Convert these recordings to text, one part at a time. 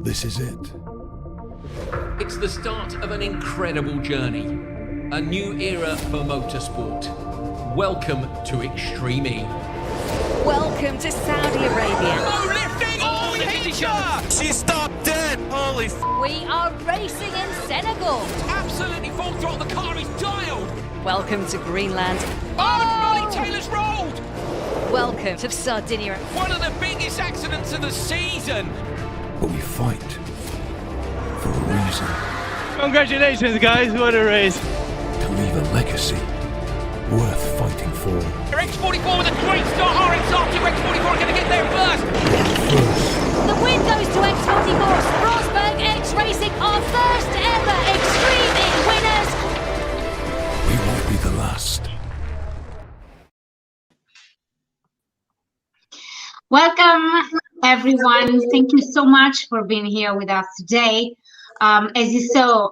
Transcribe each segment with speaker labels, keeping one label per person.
Speaker 1: This is it.
Speaker 2: It's the start of an incredible journey. A new era for motorsport. Welcome to Extreme E.
Speaker 3: Welcome to Saudi Arabia.
Speaker 4: Oh, lifting! Oh, we hit each other!
Speaker 5: She stopped dead! Holy
Speaker 3: We are racing in Senegal.
Speaker 4: Absolutely full throttle, the car is dialed!
Speaker 3: Welcome to Greenland.
Speaker 4: Oh, Molly Taylor's rolled!
Speaker 3: Welcome to Sardinia.
Speaker 4: One of the biggest accidents of the season!
Speaker 1: But we fight for a reason.
Speaker 6: Congratulations, guys, what a race.
Speaker 1: To leave a legacy worth fighting for.
Speaker 4: X44 with a great start. RXR2 X44 are going to get there first.
Speaker 3: The win goes to X44. Rosberg X Racing, our first ever Extreme E winners.
Speaker 1: We won't be the last.
Speaker 7: Welcome, everyone. Thank you so much for being here with us today. As you saw,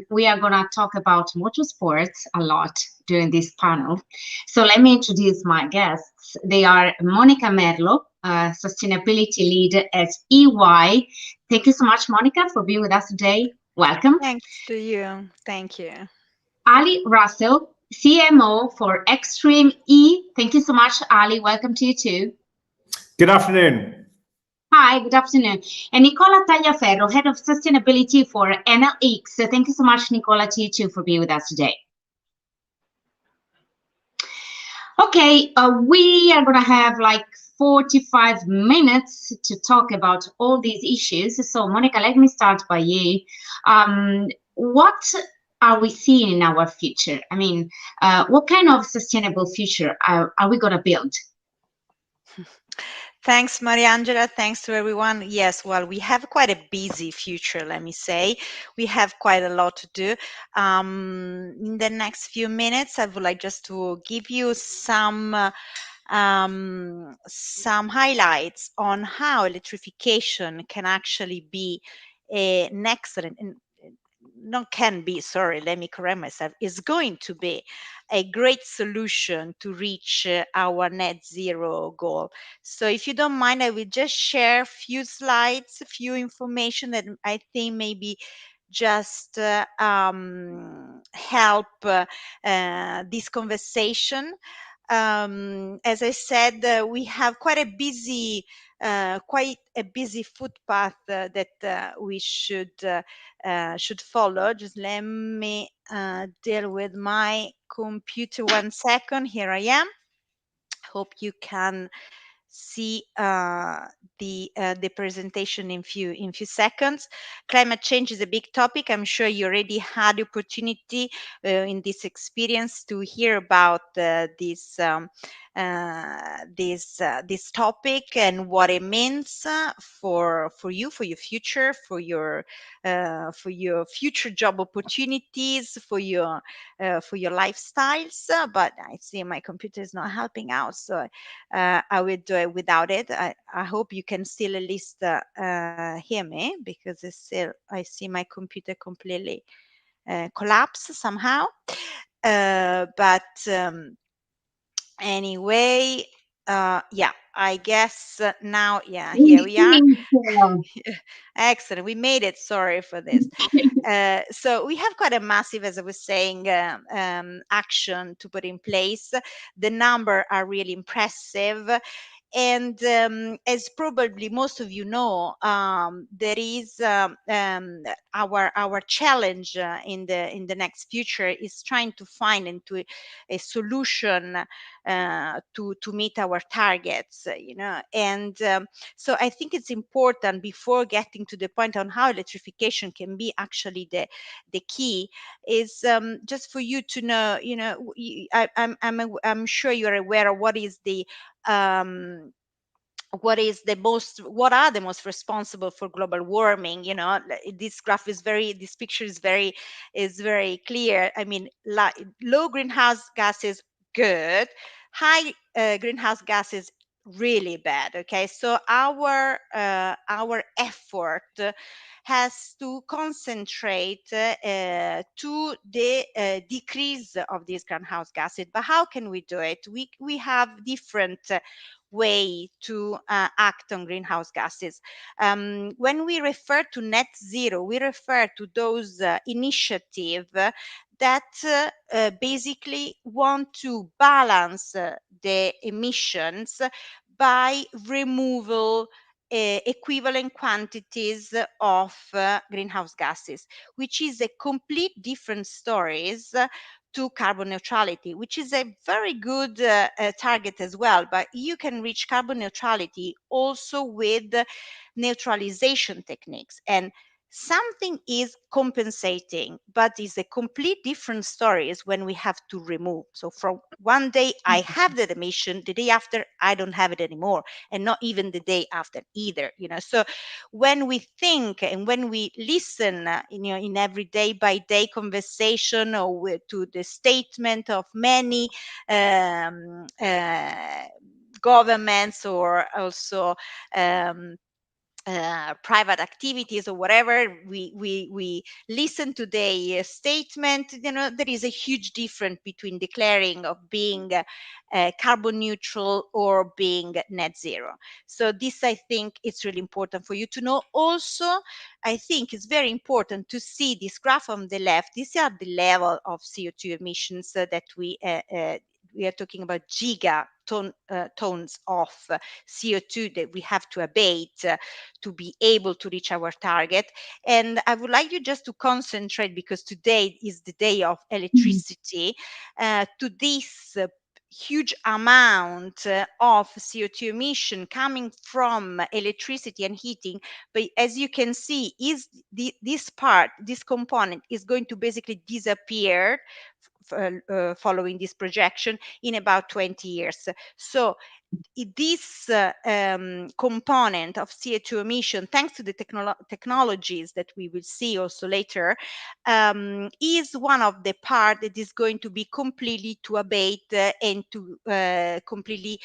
Speaker 7: we are going to talk about motorsports a lot during this panel. So let me introduce my guests. They are Monica Merlo, Sustainability Lead at EY. Thank you so much, Monica, for being with us today. Welcome.
Speaker 8: Thanks to you. Thank you.
Speaker 7: Ali Russell, CMO for Extreme E. Thank you so much, Ali. Welcome to you too.
Speaker 9: Good afternoon.
Speaker 7: Hi, good afternoon. And Nicola Tagliafierro, Head of Sustainability for Enel. So thank you so much, Nicola, to you too for being with us today. Okay, we are going to have like 45 minutes to talk about all these issues. So Monica, let me start by you. What are we seeing in our future? I mean, what kind of sustainable future are we going to build?
Speaker 8: Thanks, Mariangela. Thanks to everyone. Yes, well, we have quite a busy future, let me say. We have quite a lot to do. In the next few minutes, I would like just to give you some highlights on how electrification can actually be an excellent, not can be, sorry, let me correct myself, is going to be a great solution to reach our net zero goal. So if you don't mind, I will just share a few slides, a few information that I think maybe just help this conversation. As I said, we have quite a busy footpath that we should follow. Just let me deal with my computer 1 second. Here I am. Hope you can see the presentation in few seconds. Climate change is a big topic. I'm sure you already had the opportunity in this experience to hear about this topic and what it means for you, for your future, for your future job opportunities, for your lifestyles. But I see my computer is not helping out, so I will do it without it. I hope you can still at least hear me, because it's still, I see my computer completely collapse somehow. But anyway, yeah, I guess now, yeah, here we are. Excellent, we made it. Sorry for this. So we have quite a massive, as I was saying, action to put in place. The number are really impressive. And as probably most of you know, there is our challenge in the next future is trying to find into a solution to meet our targets, and so I think it's important, before getting to the point on how electrification can be actually the key, is just for you to know, I'm sure you're aware of what are the most responsible for global warming. This graph is this picture is very clear. I mean, low greenhouse gases, good. High greenhouse gases, really bad. Okay, so our effort has to concentrate to the decrease of these greenhouse gases. But how can we do it? We have different way to act on greenhouse gases. When we refer to net zero, we refer to those initiatives that basically want to balance the emissions by removal equivalent quantities of greenhouse gases, which is a complete different stories to carbon neutrality, which is a very good target as well. But you can reach carbon neutrality also with neutralization techniques. And something is compensating, but it's a complete different story is when we have to remove. So from one day I have that emission, the day after I don't have it anymore, and not even the day after either. So when we think and when we listen, in every day by day conversation or to the statement of many governments or also private activities or whatever, we listen to the statement, there is a huge difference between declaring of being carbon neutral or being net zero. So this, I think, it's really important for you to know. Also, I think it's very important to see this graph on the left. These are the level of CO2 emissions that we are talking about tons of CO2 that we have to abate to be able to reach our target. And I would like you just to concentrate, because today is the day of electricity, to this huge amount of CO2 emission coming from electricity and heating. But as you can see, this component is going to basically disappear following this projection in about 20 years. So this component of CO2 emission, thanks to the technologies that we will see also later, is one of the part that is going to be completely to abate and to completely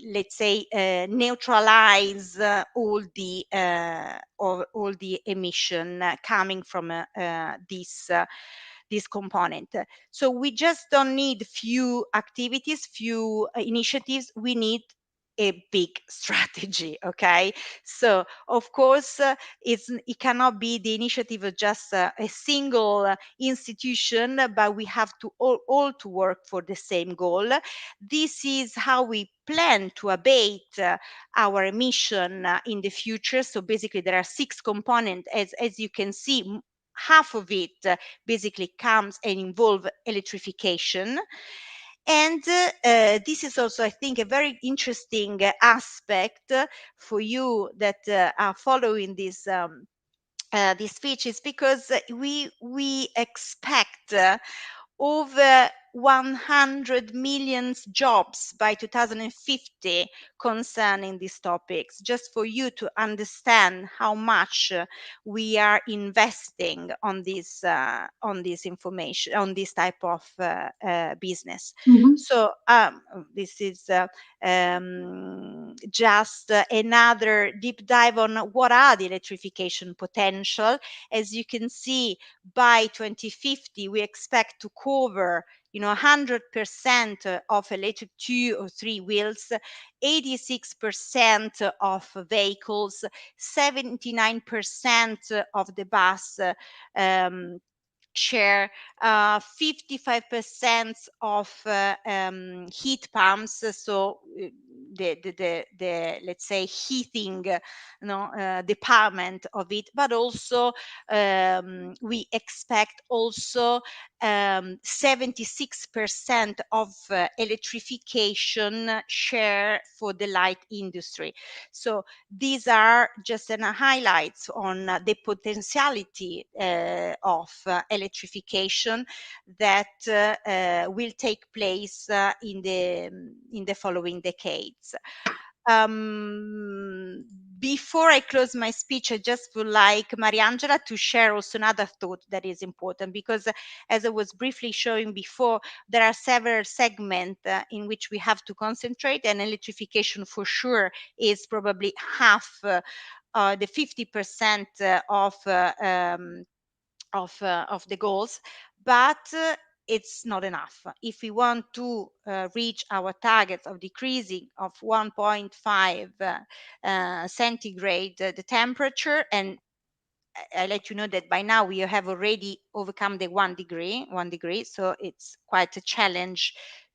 Speaker 8: let's say neutralize all the emission coming from this component. So we just don't need few activities, few initiatives. We need a big strategy. Okay, so of course it cannot be the initiative of just a single institution, but we have to all to work for the same goal. This is how we plan to abate our emission in the future. So basically there are 6 components, as you can see. Half of it basically comes and involve electrification. And this is also, I think, a very interesting aspect for you that are following this speech, is because we expect over 100 million jobs by 2050 concerning these topics, just for you to understand how much we are investing on this information, on this type of business. So this is just another deep dive on what are the electrification potential. As you can see, by 2050 we expect to cover 100% of electric 2 or 3 wheels, 86% of vehicles, 79% of the bus share, 55% of heat pumps. So the let's say heating department of it, but also we expect also 76% of electrification share for the light industry. So these are just highlights on the potentiality of electrification that will take place in the following decades. Before I close my speech, I just would like Mariangela to share also another thought that is important, because as I was briefly showing before, there are several segments in which we have to concentrate, and electrification for sure is probably half the 50% of the goals. But it's not enough. If we want to reach our targets of decreasing of 1.5 centigrade the temperature, and I let you know that by now we have already overcome the 1 degree, so it's quite a challenge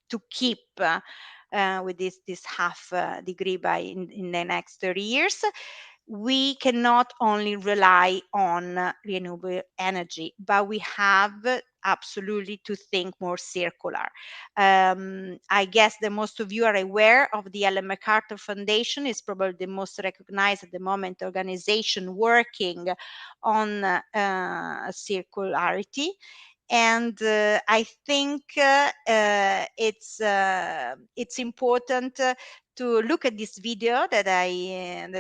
Speaker 8: to keep with this half degree by in the next 30 years. We cannot only rely on renewable energy, but we have absolutely to think more circular. I guess that most of you are aware of the Ellen MacArthur Foundation. Is probably the most recognized at the moment organization working on circularity. And I think it's important to look at this video that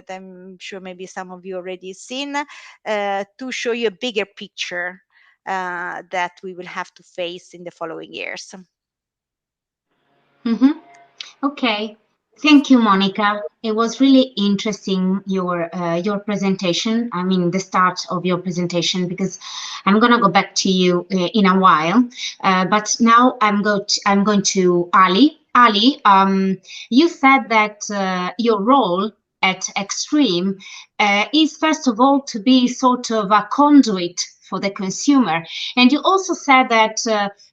Speaker 8: I'm sure maybe some of you already seen to show you a bigger picture that we will have to face in the following years.
Speaker 7: Mm-hmm. Okay. Thank you, Monica. It was really interesting your presentation. I mean, the start of your presentation, because I'm gonna go back to you in a while. But now I'm going to Ali. Ali, you said that your role at Extreme is first of all to be sort of a conduit for the consumer, and you also said that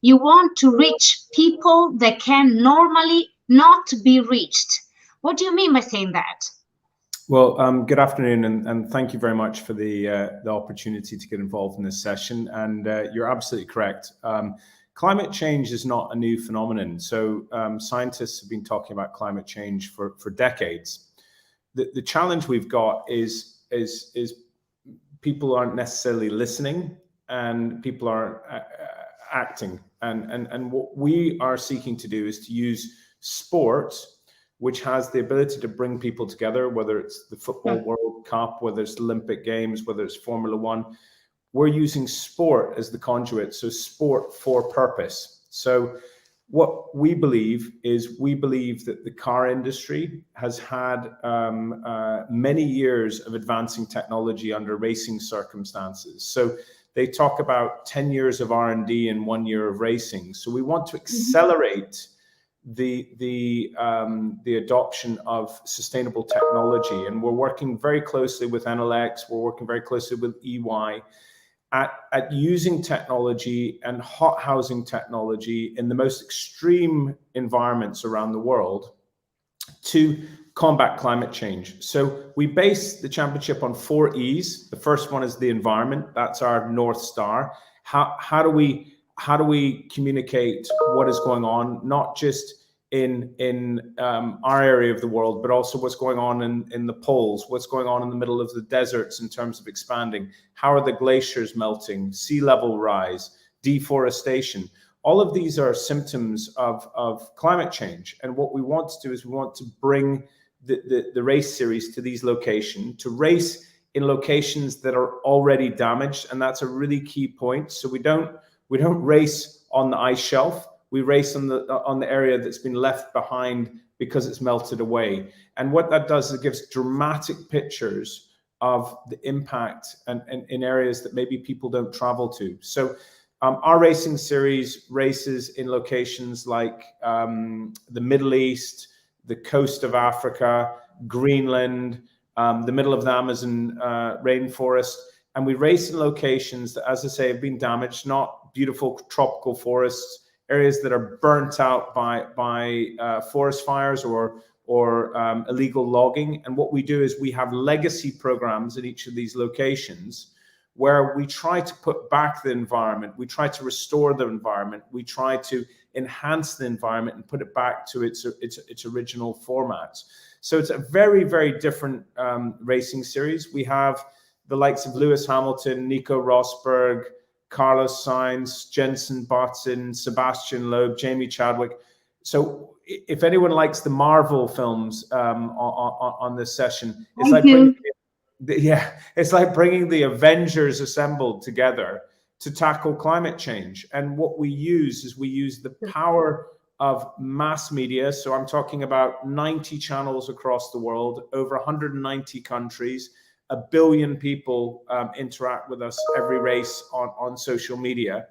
Speaker 7: you want to reach people that can normally not be reached. What do you mean by saying that?
Speaker 9: Well, good afternoon, and thank you very much for the opportunity to get involved in this session. And you're absolutely correct. Climate change is not a new phenomenon. So scientists have been talking about climate change for decades. The challenge we've got is people aren't necessarily listening, and people aren't acting. And what we are seeking to do is to use sport, which has the ability to bring people together, whether it's the Football World Cup, whether it's Olympic Games, whether it's Formula One. We're using sport as the conduit, so sport for purpose. So what we believe that the car industry has had many years of advancing technology under racing circumstances. So they talk about 10 years of R&D and 1 year of racing. So we want to accelerate the adoption of sustainable technology, and we're working very closely with Enel, we're working very closely with EY at using technology and hot housing technology in the most extreme environments around the world to combat climate change. So we base the championship on 4 E's. The first one is the environment. That's our North Star. How do we communicate what is going on, not just in our area of the world, but also what's going on in the poles, what's going on in the middle of the deserts in terms of expanding, how are the glaciers melting, sea level rise, deforestation. All of these are symptoms of climate change. And what we want to do is we want to bring the race series to these locations, to race in locations that are already damaged. And that's a really key point. So we don't race on the ice shelf. We race on the area that's been left behind because it's melted away. And what that does is it gives dramatic pictures of the impact and in areas that maybe people don't travel to. So our racing series races in locations like the Middle East, the coast of Africa, Greenland, the middle of the Amazon rainforest. And we race in locations that, as I say, have been damaged, not beautiful tropical forests, areas that are burnt out by forest fires or illegal logging. And what we do is we have legacy programs in each of these locations where we try to put back the environment, we try to restore the environment, we try to enhance the environment and put it back to its original formats. So it's a very, very different racing series. We have the likes of Lewis Hamilton, Nico Rosberg, Carlos Sainz, Jenson Button, Sebastian Loeb, Jamie Chadwick. So if anyone likes the Marvel films on this session, it's like bringing the Avengers assembled together to tackle climate change. And what we use is we use the power of mass media. So I'm talking about 90 channels across the world, over 190 countries. 1 billion people interact with us every race on social media.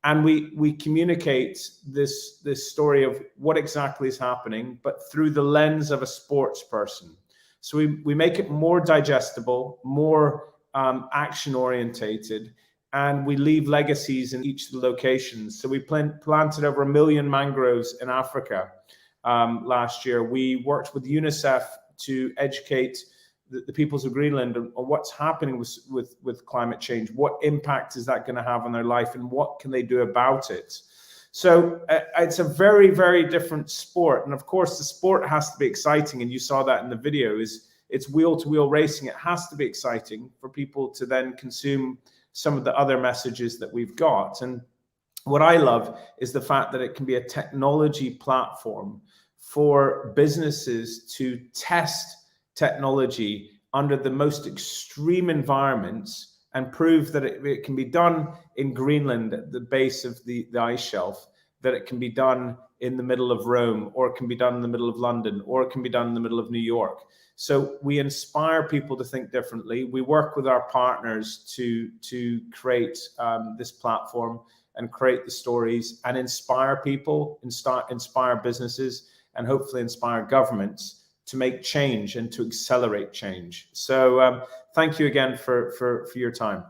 Speaker 9: And we communicate this story of what exactly is happening, but through the lens of a sports person. So we make it more digestible, more action orientated, and we leave legacies in each of the locations. So we planted over 1 million mangroves in Africa last year. We worked with UNICEF to educate the peoples of Greenland on what's happening with climate change. What impact is that going to have on their life, and what can they do about it? So it's a very, very different sport. And of course, the sport has to be exciting. And you saw that in the video. It's wheel-to-wheel racing. It has to be exciting for people to then consume some of the other messages that we've got. And what I love is the fact that it can be a technology platform for businesses to test technology under the most extreme environments and prove that it can be done in Greenland at the base of the ice shelf, that it can be done in the middle of Rome, or it can be done in the middle of London, or it can be done in the middle of New York. So we inspire people to think differently. We work with our partners to create this platform and create the stories and inspire people, inspire businesses, and hopefully inspire governments to make change and to accelerate change. So thank you again for your time.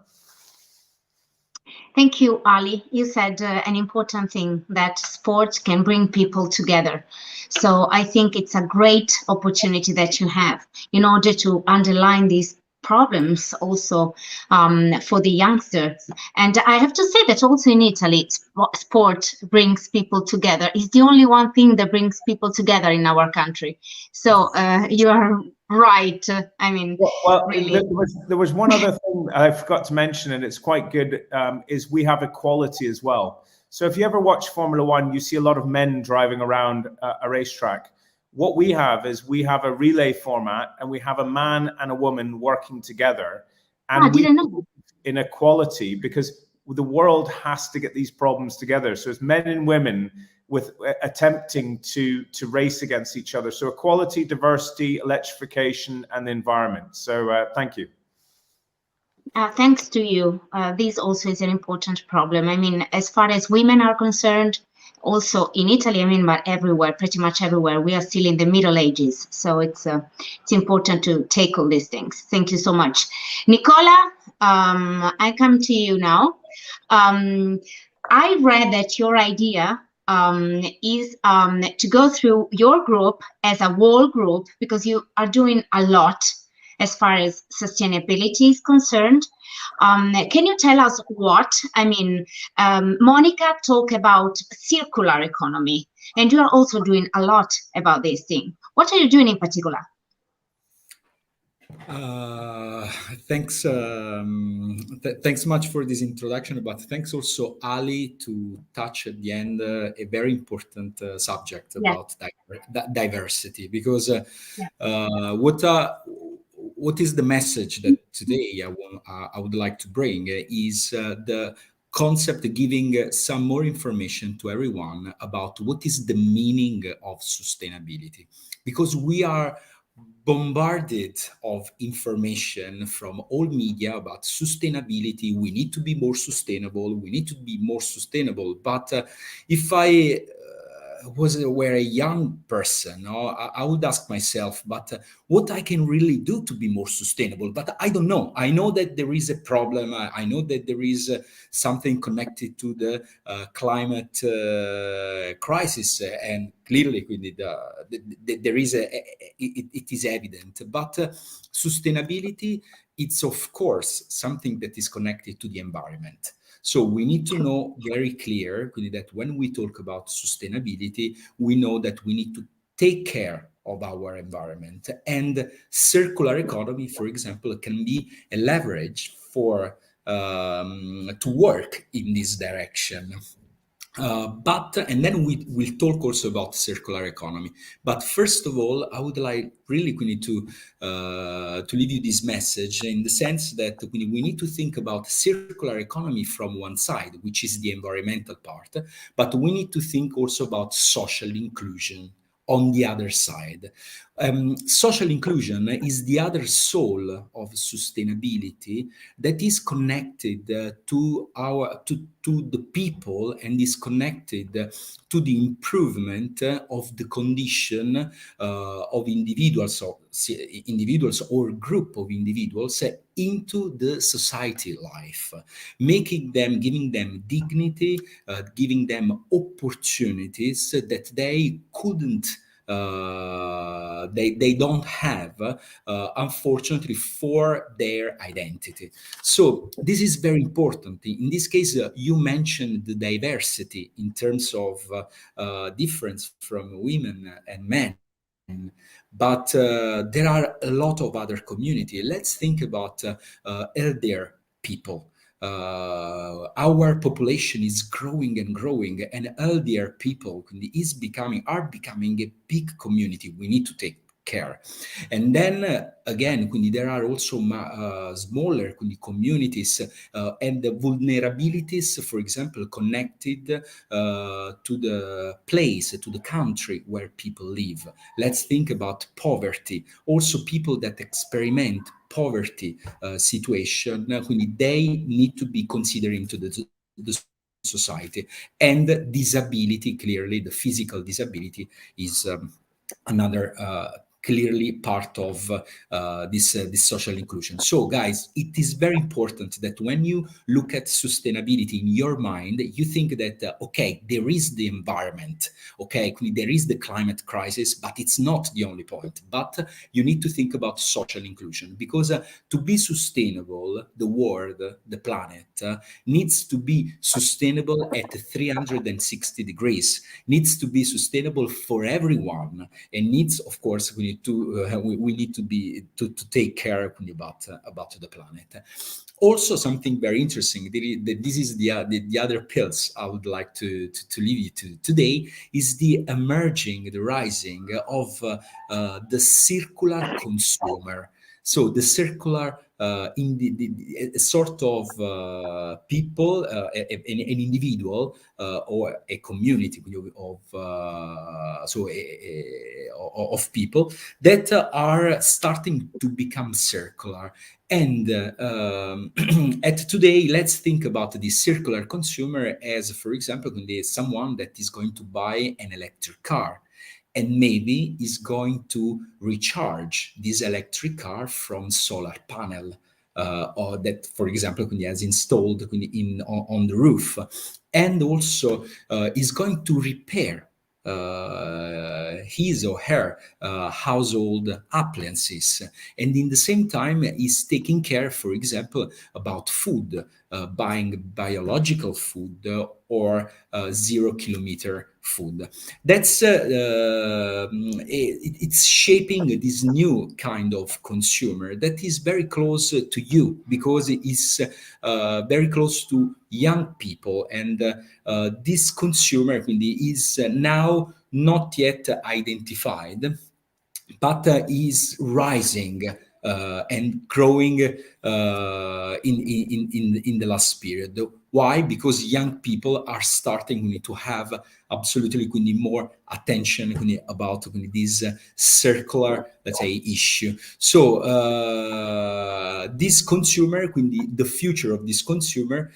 Speaker 7: Thank you, Ali. You said an important thing, that sports can bring people together. So I think it's a great opportunity that you have in order to underline these problems also for the youngsters. And I have to say that also in Italy, sport brings people together. It's the only one thing that brings people together in our country. So you are right. I mean,
Speaker 9: well,
Speaker 7: really.
Speaker 9: there was one other thing I forgot to mention, and it's quite good, is we have equality as well. So if you ever watch Formula One, you see a lot of men driving around a racetrack. What we have is we have a relay format, and we have a man and a woman working together. And
Speaker 7: I didn't know.
Speaker 9: In equality, because the world has to get these problems together. So it's men and women with attempting to race against each other. So equality, diversity, electrification, and the environment. So thank you.
Speaker 7: Thanks to you. This also is an important problem. I mean, as far as women are concerned, also in Italy, I mean, but everywhere, pretty much everywhere, we are still in the Middle Ages. So it's important to tackle these things. Thank you so much. Nicola, I come to you now. I read that your idea is to go through your group as a whole group, because you are doing a lot as far as sustainability is concerned. Can you tell us what? I mean, Monica talked about circular economy, and you are also doing a lot about this thing. What are you doing in particular?
Speaker 10: Thanks thanks much for this introduction, but thanks also, Ali, to touch at the end a very important subject about diversity, because what is the message that today I would like to bring is the concept, giving some more information to everyone about what is the meaning of sustainability, because we are bombarded of information from all media about sustainability. We need to be more sustainable. We need to be more sustainable. But if I were a young person, I would ask myself, but what I can really do to be more sustainable? But I don't know. I know that there is a problem. I know that there is something connected to the climate crisis, and clearly there is it is evident. But sustainability, it's of course something that is connected to the environment. So we need to know very clear that when we talk about sustainability, we know that we need to take care of our environment. And circular economy, for example, can be a leverage for to work in this direction. And then we'll talk also about circular economy. But first of all, I would like really to leave you this message, in the sense that we need to think about circular economy from one side, which is the environmental part, but we need to think also about social inclusion on the other side. Social inclusion is the other soul of sustainability that is connected to to the people and is connected to the improvement of the condition of individuals or group of individuals into the society life, giving them dignity, giving them opportunities that they couldn't they don't have, unfortunately, for their identity. So this is very important. In this case, you mentioned the diversity in terms of difference from women and men. But there are a lot of other community. Let's think about elder people. Our population is growing and growing, and elder people are becoming a big community we need to take care. And then again, there are also smaller communities and the vulnerabilities, for example, connected to the place, to the country where people live. Let's think about poverty. Also, people that experiment poverty situation, they need to be considered into the society. And disability, clearly, the physical disability is another clearly part of this social inclusion. So guys, it is very important that when you look at sustainability in your mind, you think that, okay, there is the environment, okay, there is the climate crisis, but it's not the only point. But you need to think about social inclusion, because to be sustainable, the world, the planet, needs to be sustainable at 360 degrees, needs to be sustainable for everyone, and needs, of course, we need to take care about the planet. Also, something very interesting, this is the other pills I would like to leave you to today, is the rising of the circular consumer. So the circular in the sort of people, an individual or a community of people that are starting to become circular. And at today, let's think about the circular consumer as, for example, someone that is going to buy an electric car, and maybe is going to recharge this electric car from solar panel, or that, for example, has installed on the roof, and also is going to repair his or her household appliances, and in the same time is taking care, for example, about food, buying biological food or 0 kilometer food. That's it's shaping this new kind of consumer that is very close to you, because it is very close to young people, and this consumer is now not yet identified, but is rising and growing in the last period. Why? Because young people are starting to have absolutely more attention about this circular, let's say, issue. So this consumer, the future of this consumer,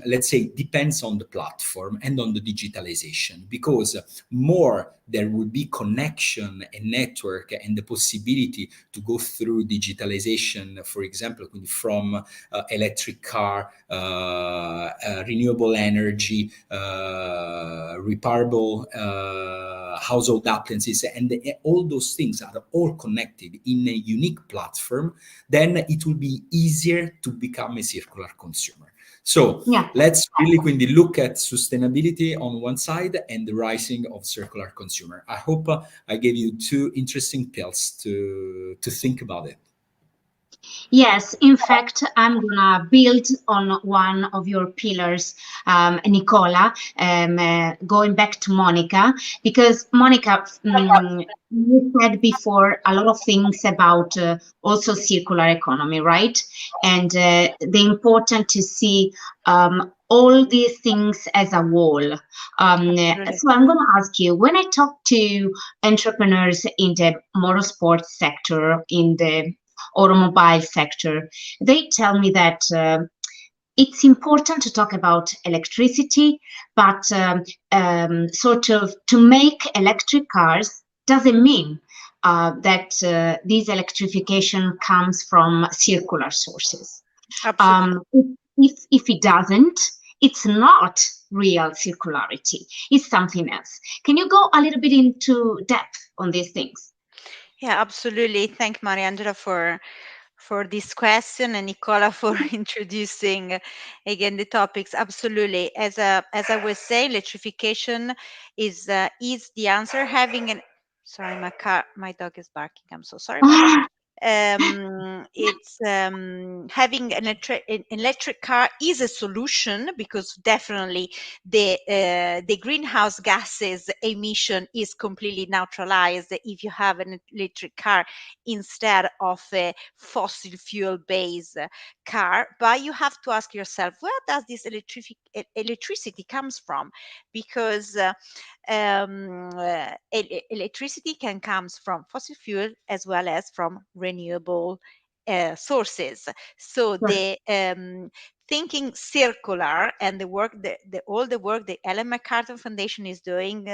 Speaker 10: let's say, depends on the platform and on the digitalization, because more there will be connection and network and the possibility to go through digitalization, for example, from electric car, renewable energy, repairable household appliances, and all those things are all connected in a unique platform, then it will be easier to become a circular consumer. So let's really look at sustainability on one side and the rising of circular consumer. I hope I gave you two interesting pills to think about it.
Speaker 7: Yes, in fact, I'm gonna build on one of your pillars, Nicola, going back to Monica, because Monica, you said before a lot of things about also circular economy, right? And the important to see all these things as a whole. So I'm going to ask you, when I talk to entrepreneurs in the motorsport sector, in the automobile sector, they tell me that it's important to talk about electricity, but sort of to make electric cars doesn't mean that this electrification comes from circular sources.
Speaker 8: Absolutely.
Speaker 7: If it doesn't, it's not real circularity. It's something else. Can you go a little bit into depth on these things?
Speaker 8: Yeah, absolutely. Thank Mariangela for this question, and Nicola for introducing again the topics. Absolutely. As I was saying, electrification is the answer. Having an Sorry, my dog is barking. I'm so sorry about that. It's Having an electric car is a solution, because definitely the greenhouse gases emission is completely neutralized if you have an electric car instead of a fossil fuel based car. But you have to ask yourself, where does this electricity comes from? Because electricity can comes from fossil fuel as well as from renewable sources. So
Speaker 7: Right.
Speaker 8: the thinking circular, and the work, all the work the Ellen MacArthur Foundation is doing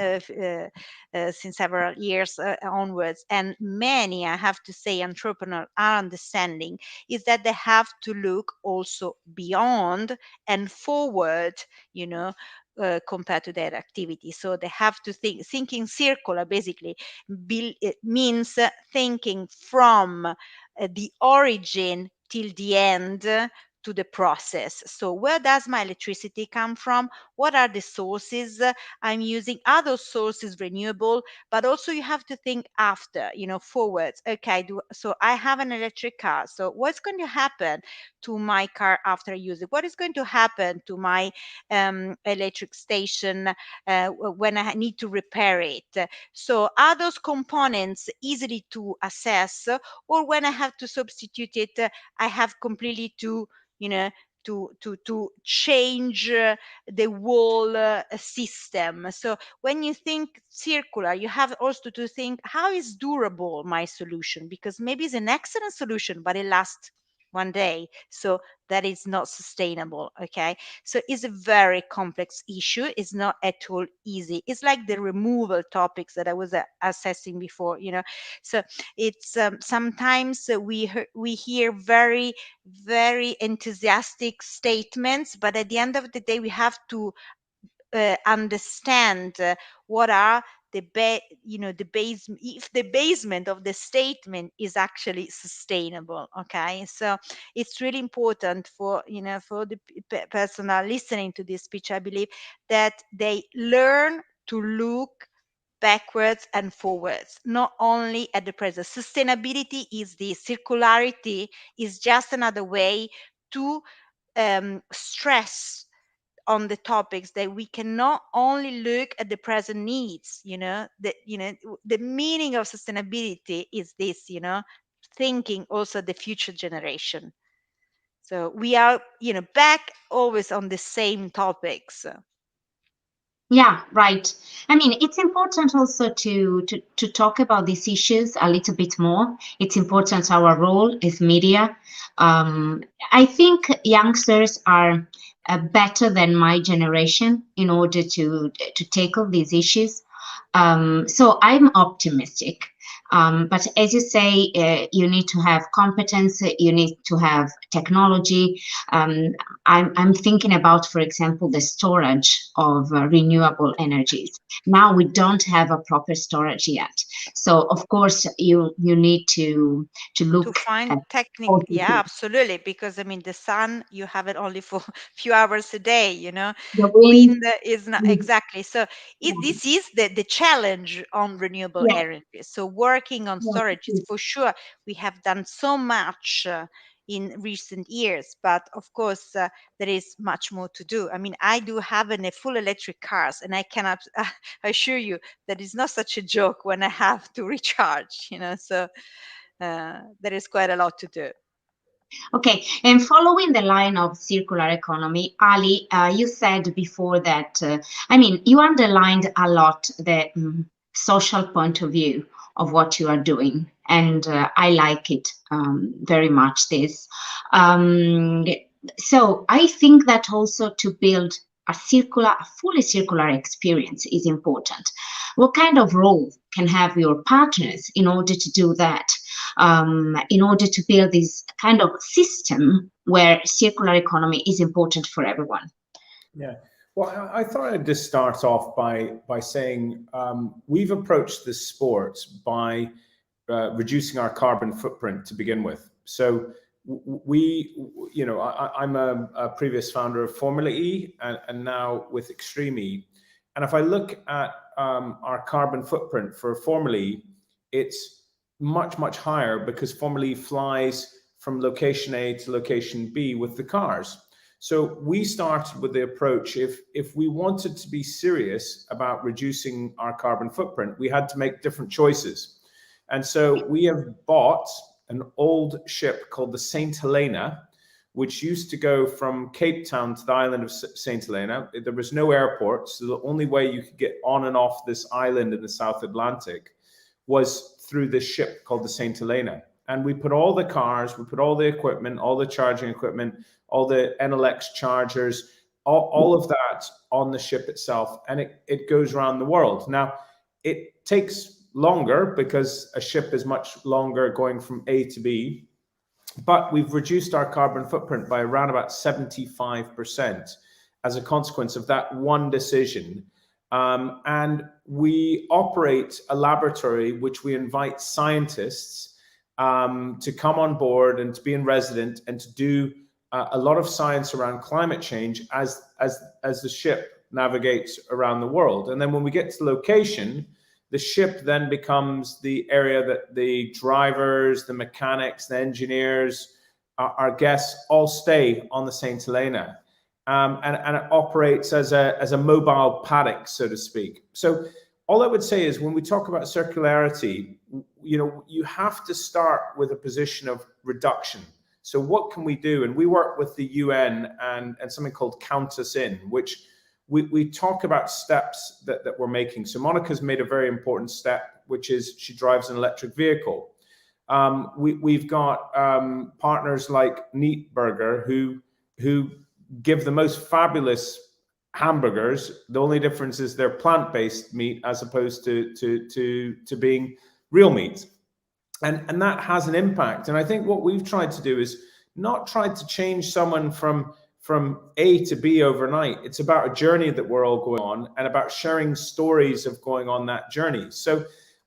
Speaker 8: since several years onwards, and many, I have to say, entrepreneurs are understanding, is that they have to look also beyond and forward, you know, compared to their activity. So they have to thinking circular basically means thinking from the origin till the end to the process. So where does my electricity come from? What are the sources I'm using? Are those sources renewable? But also you have to think after, forwards. Okay, so I have an electric car. So what's going to happen to my car after I use it? What is going to happen to my electric station when I need to repair it? So are those components easily to assess, or when I have to substitute it, I have completely to, to change the whole system. So when you think circular, you have also to think, how is durable my solution? Because maybe it's an excellent solution, but it lasts one day. So that is not sustainable. Okay. So it's a very complex issue. It's not at all easy. It's like the removal topics that I was assessing before, So it's sometimes we hear very, very enthusiastic statements, but at the end of the day, we have to understand what are the base, if the basement of the statement is actually sustainable. Okay, so it's really important for for the person listening to this speech, I believe, that they learn to look backwards and forwards, not only at the present. Sustainability is the circularity, is just another way to stress on the topics that we cannot only look at the present needs. The meaning of sustainability is this, thinking also the future generation. So we are, back always on the same topics.
Speaker 7: Yeah, right. I mean, it's important also to talk about these issues a little bit more. It's important our role as media. I think youngsters are better than my generation in order to tackle these issues. So I'm optimistic. But as you say, you need to have competence, you need to have technology. I'm thinking about, for example, the storage of renewable energies. Now we don't have a proper storage yet. So of course you need to look
Speaker 8: To find
Speaker 7: at
Speaker 8: technique,
Speaker 7: all these
Speaker 8: yeah,
Speaker 7: things.
Speaker 8: absolutely, because I mean the sun, you have it only for a few hours a day.
Speaker 7: The
Speaker 8: Wind
Speaker 7: wind.
Speaker 8: is not
Speaker 7: Mm,
Speaker 8: exactly. So
Speaker 7: yeah,
Speaker 8: this is the challenge on renewable
Speaker 7: yeah,
Speaker 8: energy. So working on
Speaker 7: yeah,
Speaker 8: storage is
Speaker 7: yes.
Speaker 8: for sure. We have done so much in recent years, but of course there is much more to do. I mean, I do have a full electric cars, and I cannot assure you that it's not such a joke when I have to recharge. So there is quite a lot to do.
Speaker 7: Okay, and following the line of circular economy, Ali, you said before that, I mean, you underlined a lot the social point of view of what you are doing, and I like it very much. This, So I think that also to build a fully circular experience is important. What kind of role can have your partners in order to do that? In order to build this kind of system where circular economy is important for everyone?
Speaker 9: Yeah. Well, I thought I'd just start off by saying we've approached this sport by reducing our carbon footprint to begin with. So I'm a previous founder of Formula E and now with Extreme E. And if I look at our carbon footprint for Formula E, it's much, much higher because Formula E flies from location A to location B with the cars. So we started with the approach, if we wanted to be serious about reducing our carbon footprint, we had to make different choices. And so we have bought an old ship called the St. Helena, which used to go from Cape Town to the island of St. Helena. There was no airport, so the only way you could get on and off this island in the South Atlantic was through this ship called the St. Helena. And we put all the cars, we put all the equipment, all the charging equipment, all the NLX chargers, all of that on the ship itself, and it goes around the world. Now, it takes longer because a ship is much longer going from A to B, but we've reduced our carbon footprint by around about 75% as a consequence of that one decision. And we operate a laboratory which we invite scientists to come on board and to be in resident and to do a lot of science around climate change as the ship navigates around the world. And then when we get to the location, the ship then becomes the area that the drivers, the mechanics, the engineers, our guests all stay on the St. Helena. And it operates as a mobile paddock, so to speak. So all I would say is when we talk about circularity, you have to start with a position of reduction. So what can we do? And we work with the UN and something called Count Us In, which we talk about steps that we're making. So Monica's made a very important step, which is she drives an electric vehicle. We've got partners like Neat Burger who give the most fabulous hamburgers. The only difference is they're plant-based meat as opposed to being real meat. And that has an impact. And I think what we've tried to do is not try to change someone from A to B overnight. It's about a journey that we're all going on and about sharing stories of going on that journey. So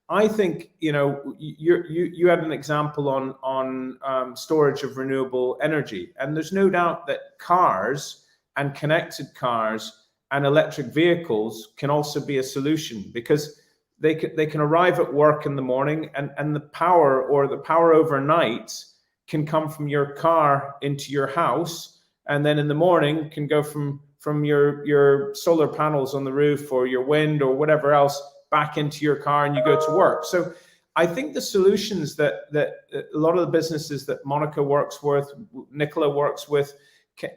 Speaker 9: I think, you had an example on storage of renewable energy. And there's no doubt that cars and connected cars and electric vehicles can also be a solution because they can arrive at work in the morning and the power overnight can come from your car into your house, and then in the morning can go from your solar panels on the roof or your wind or whatever else back into your car and you go to work. So I think the solutions that a lot of the businesses that Monica works with, Nicola works with,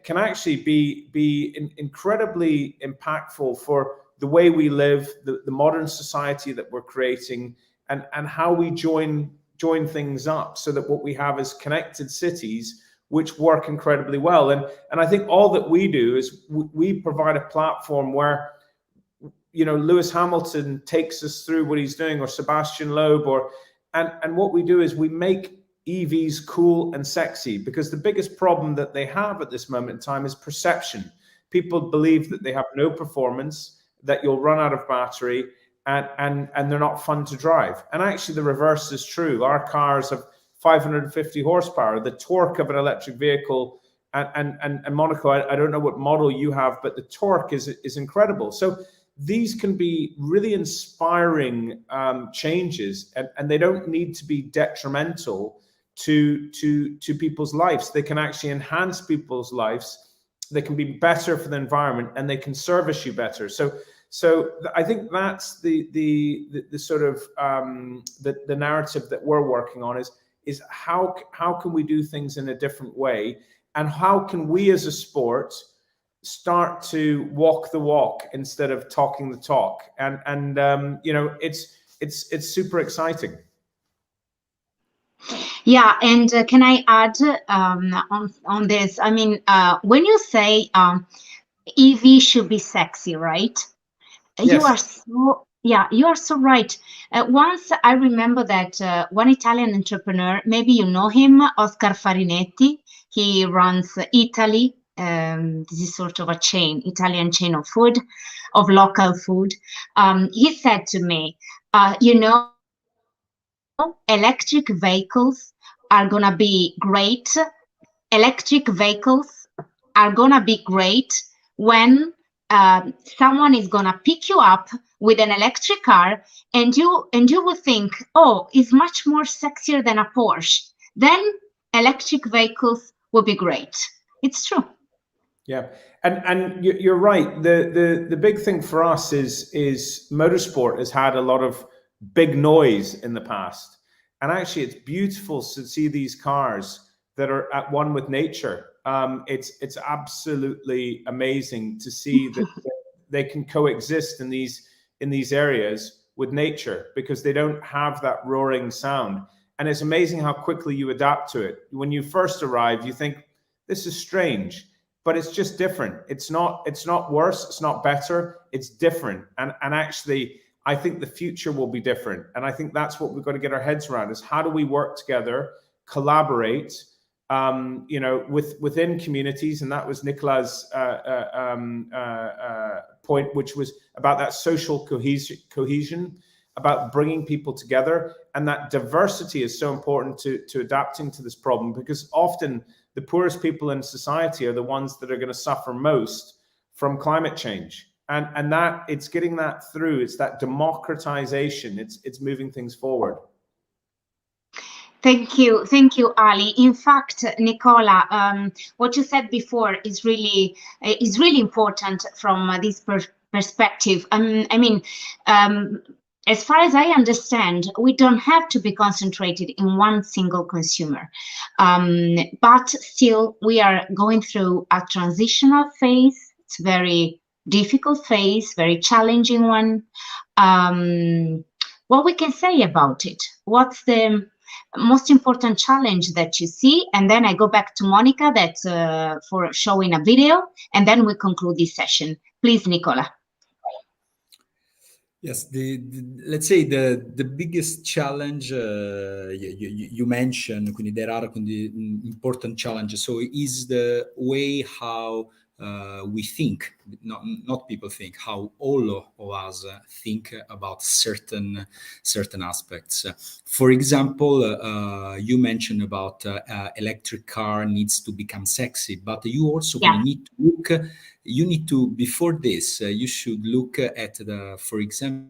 Speaker 9: can actually be incredibly impactful for the way we live, the modern society that we're creating, and how we join things up so that what we have is connected cities which work incredibly well. And I think all that we do is we provide a platform where, Lewis Hamilton takes us through what he's doing, or Sebastian Loeb, and what we do is we make EVs cool and sexy, because the biggest problem that they have at this moment in time is perception. People believe that they have no performance, that you'll run out of battery, and they're not fun to drive. And actually the reverse is true. Our cars have 550 horsepower, the torque of an electric vehicle, and Monaco, I don't know what model you have, but the torque is incredible. So these can be really inspiring changes, and they don't need to be detrimental to people's lives. They can actually enhance people's lives. They can be better for the environment, and they can service you better. So I think that's the sort of the narrative that we're working on is how can we do things in a different way, and how can we as a sport start to walk the walk instead of talking the talk, and it's super exciting.
Speaker 7: Yeah, and can I add on this? I mean, when you say EV should be sexy, right? You
Speaker 9: Yes.
Speaker 7: are so, yeah, you are so right. Once I remember that one Italian entrepreneur, maybe you know him, Oscar Farinetti. He runs Italy. This is sort of a chain, Italian chain of food, of local food. He said to me, you know, electric vehicles are gonna be great. Electric vehicles are gonna be great when someone is gonna pick you up with an electric car, and you will think, oh, it's much more sexier than a Porsche. Then electric vehicles will be great. It's true.
Speaker 9: Yeah, and you're right. The big thing for us is motorsport has had a lot of big noise in the past, and actually it's beautiful to see these cars that are at one with nature. It's absolutely amazing to see that they can coexist in these areas with nature, because they don't have that roaring sound. And it's amazing how quickly you adapt to it. When you first arrive, you think, this is strange, but it's just different. It's not worse, it's not better, it's different. And actually, I think the future will be different. And I think that's what we've got to get our heads around, is how do we work together, collaborate, within communities. And that was Nicola's point, which was about that social cohesion, about bringing people together. And that diversity is so important to adapting to this problem, because often the poorest people in society are the ones that are going to suffer most from climate change. And that it's getting that through. It's that democratization. It's moving things forward.
Speaker 7: Thank you, Ali. In fact, Nicola, what you said before is really important from this perspective. I mean, as far as I understand, we don't have to be concentrated in one single consumer, but still we are going through a transitional phase. It's a very difficult phase, very challenging one. What we can say about it? What's the most important challenge that you see? And then I go back to Monica for showing a video, and then we conclude this session. Please, Nicola.
Speaker 10: Yes, let's say the biggest challenge you mentioned, quindi there are important challenges. So is the way how we think, not people think, how all of us think about certain aspects. For example, you mentioned about electric car needs to become sexy, but you also need to look. You need to, before this, you should look at for example,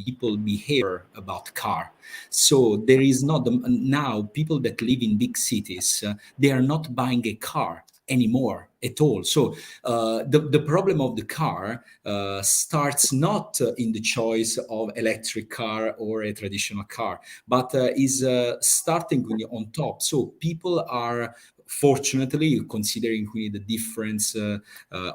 Speaker 10: people behavior about car. So there is not now people that live in big cities, they are not buying a car anymore at all. So the problem of the car starts not in the choice of electric car or a traditional car, but is starting on top. So people are, fortunately, considering the difference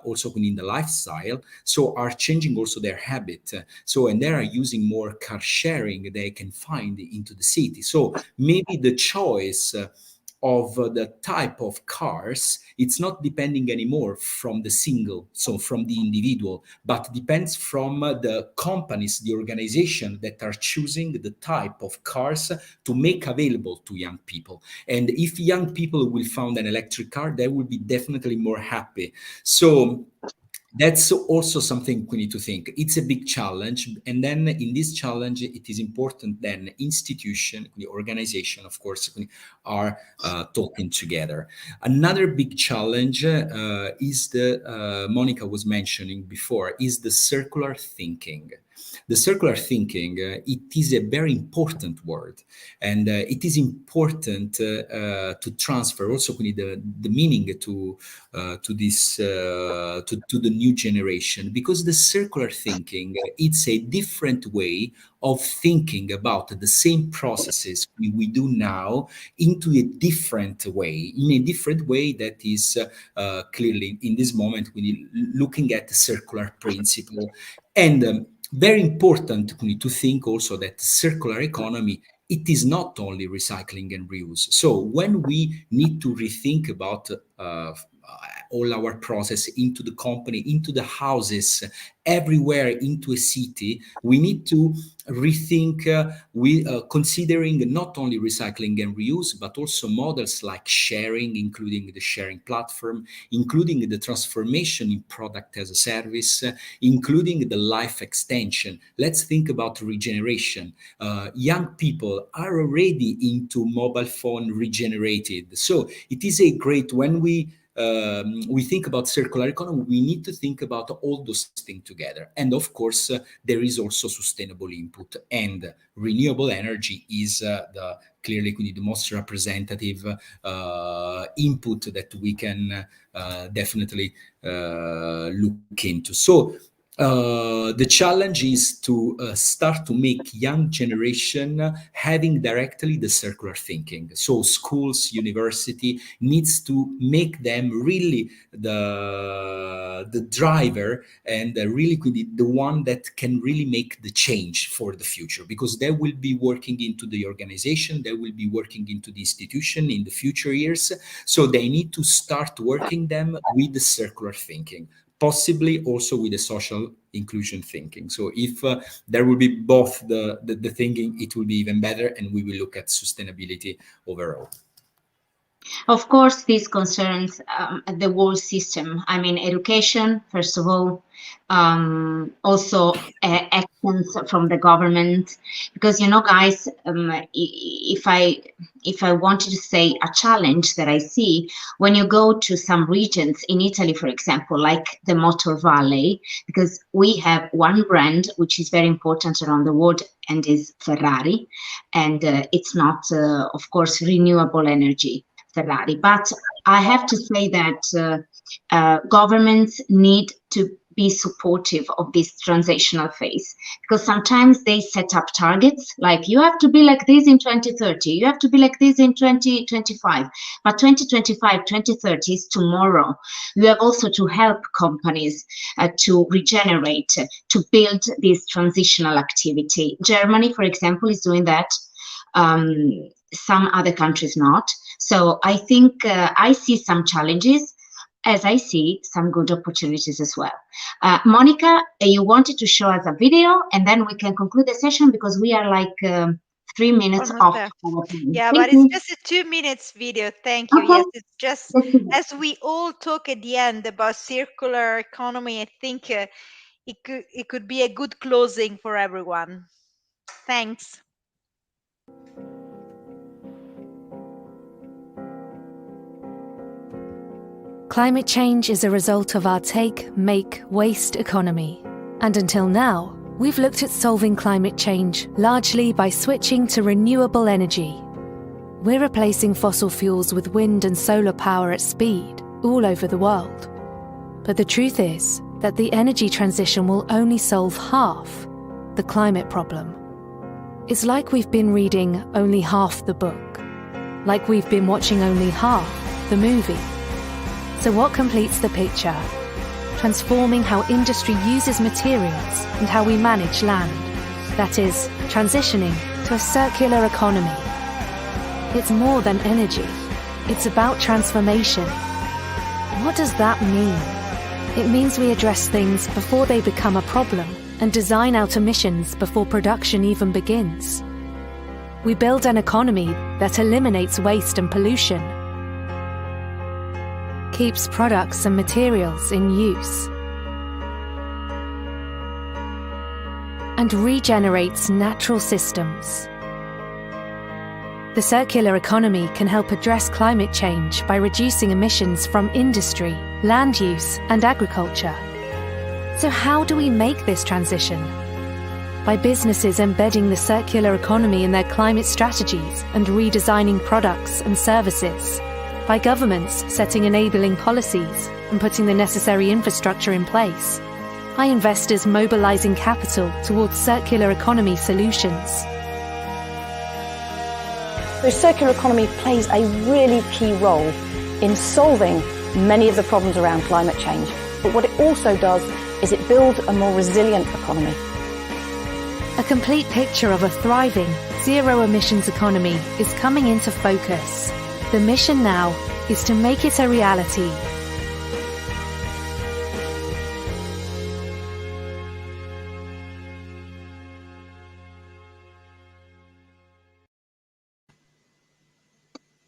Speaker 10: also in the lifestyle, so are changing also their habit. So, and they are using more car sharing they can find into the city. So maybe the choice of the type of cars, it's not depending anymore from the single, so from the individual, but depends from the companies, the organization that are choosing the type of cars to make available to young people. And if young people will find an electric car, they will be definitely more happy. So that's also something we need to think. It's a big challenge. And then in this challenge, it is important then institution, the organization, of course, are talking together. Another big challenge is Monica was mentioning before, is the circular thinking. The circular thinking, it is a very important word, and it is important to transfer also the meaning to this to the new generation, because the circular thinking, it's a different way of thinking about the same processes we do now into a different way, in a different way that is clearly in this moment when looking at the circular principle. And very important to think also that circular economy it is not only recycling and reuse. So when we need to rethink about all our process into the company, into the houses, everywhere into a city, we need to rethink considering not only recycling and reuse, but also models like sharing, including the sharing platform, including the transformation in product as a service, including the life extension. Let's think about regeneration. Young people are already into mobile phone regenerated. So it is a great, when we think about circular economy, we need to think about all those things together. And of course, there is also sustainable input, and renewable energy is clearly the most representative input that we can definitely look into. So the challenge is to start to make young generation having directly the circular thinking. So schools, university needs to make them really the driver, and really the one that can really make the change for the future, because they will be working into the organization, they will be working into the institution in the future years. So they need to start working them with the circular thinking, possibly also with the social inclusion thinking. So if there will be both the thinking, it will be even better, and we will look at sustainability overall.
Speaker 7: Of course, this concerns the whole system. I mean, education, first of all, also actions from the government, because, you know, guys, if I wanted to say a challenge that I see, when you go to some regions in Italy, for example, like the Motor Valley, because we have one brand which is very important around the world, and is Ferrari, and it's not, of course, renewable energy Ferrari. But I have to say that governments need to be supportive of this transitional phase, because sometimes they set up targets like you have to be like this in 2030, you have to be like this in 2025, but 2025, 2030 is tomorrow. You have also to help companies to regenerate, to build this transitional activity. Germany, for example, is doing that. Some other countries not. So I think I see some challenges, as I see some good opportunities as well. Monica, you wanted to show us a video, and then we can conclude the session, because we are like 3 minutes off.
Speaker 8: Yeah, but it's just a 2 minutes video. Thank you.
Speaker 7: Okay.
Speaker 8: Yes, it's just as we all talk at the end about circular economy, I think it could be a good closing for everyone. Thanks.
Speaker 3: Climate change is a result of our take, make, waste economy. And until now, we've looked at solving climate change largely by switching to renewable energy. We're replacing fossil fuels with wind and solar power at speed all over the world. But the truth is that the energy transition will only solve half the climate problem. It's like we've been reading only half the book, like we've been watching only half the movie. So what completes the picture? Transforming how industry uses materials and how we manage land. That is, transitioning to a circular economy. It's more than energy. It's about transformation. What does that mean? It means we address things before they become a problem and design out emissions before production even begins. We build an economy that eliminates waste and pollution, keeps products and materials in use, and regenerates natural systems. The circular economy can help address climate change by reducing emissions from industry, land use, and agriculture. So how do we make this transition? By businesses embedding the circular economy in their climate strategies and redesigning products and services. By governments setting enabling policies and putting the necessary infrastructure in place. By investors mobilizing capital towards circular economy solutions.
Speaker 11: The circular economy plays a really key role in solving many of the problems around climate change. But what it also does is it builds a more resilient economy.
Speaker 3: A complete picture of a thriving, zero-emissions economy is coming into focus. The mission now is to make it a reality.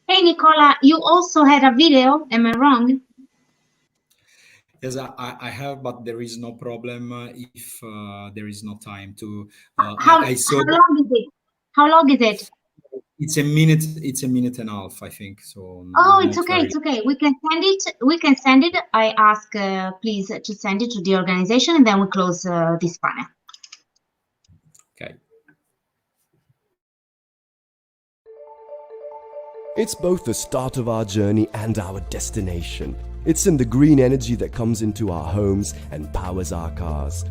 Speaker 7: Hey, Nicola, you also had a video, am I wrong?
Speaker 10: Yes, I have, but there is no problem if there is no time to.
Speaker 7: How long is it? How long is it?
Speaker 10: It's a minute. It's a minute and a half, I think. So.
Speaker 7: Oh, it's okay. It's okay. We can send it. We can send it. I ask, please, to send it to the organization, and then we close this panel.
Speaker 10: Okay.
Speaker 12: It's both the start of our journey and our destination. It's in the green energy that comes into our homes and powers our cars.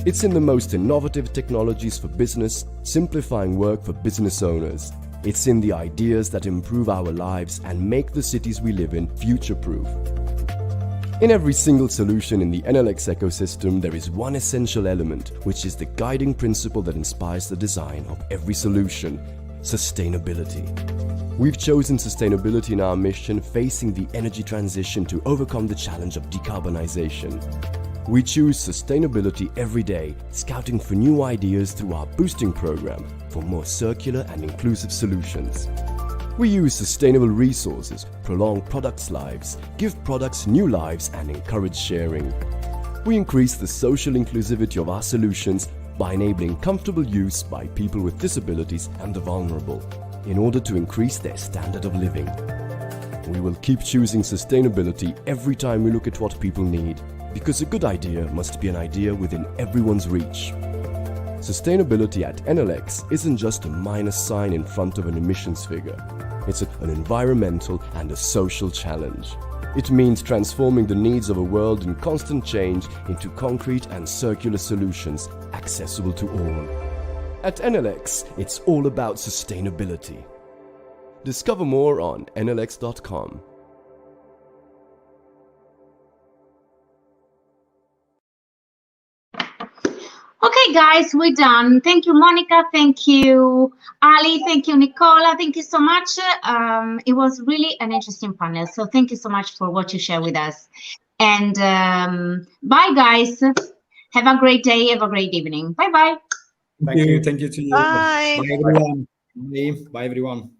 Speaker 12: It's in the most innovative technologies for business, simplifying work for business owners. It's in the ideas that improve our lives and make the cities we live in future-proof. In every single solution in the Enel ecosystem, there is one essential element, which is the guiding principle that inspires the design of every solution: sustainability. We've chosen sustainability in our mission, facing the energy transition to overcome the challenge of decarbonization. We choose sustainability every day, scouting for new ideas through our boosting program for more circular and inclusive solutions. We use sustainable resources, prolong products' lives, give products new lives, and encourage sharing. We increase the social inclusivity of our solutions by enabling comfortable use by people with disabilities and the vulnerable, in order to increase their standard of living. We will keep choosing sustainability every time we look at what people need, because a good idea must be an idea within everyone's reach. Sustainability at Enel isn't just a minus sign in front of an emissions figure. It's an environmental and a social challenge. It means transforming the needs of a world in constant change into concrete and circular solutions accessible to all. At Enel, it's all about sustainability. Discover more on enelx.com.
Speaker 7: Okay, guys, we're done. Thank you, Monica. Thank you, Ali. Thank you, Nicola. Thank you so much. It was really an interesting panel. So thank you so much for what you share with us. And bye, guys. Have a great day. Have a great evening. Bye-bye.
Speaker 10: Thank you. Thank you to you.
Speaker 8: Bye.
Speaker 10: Bye, everyone. Bye, everyone.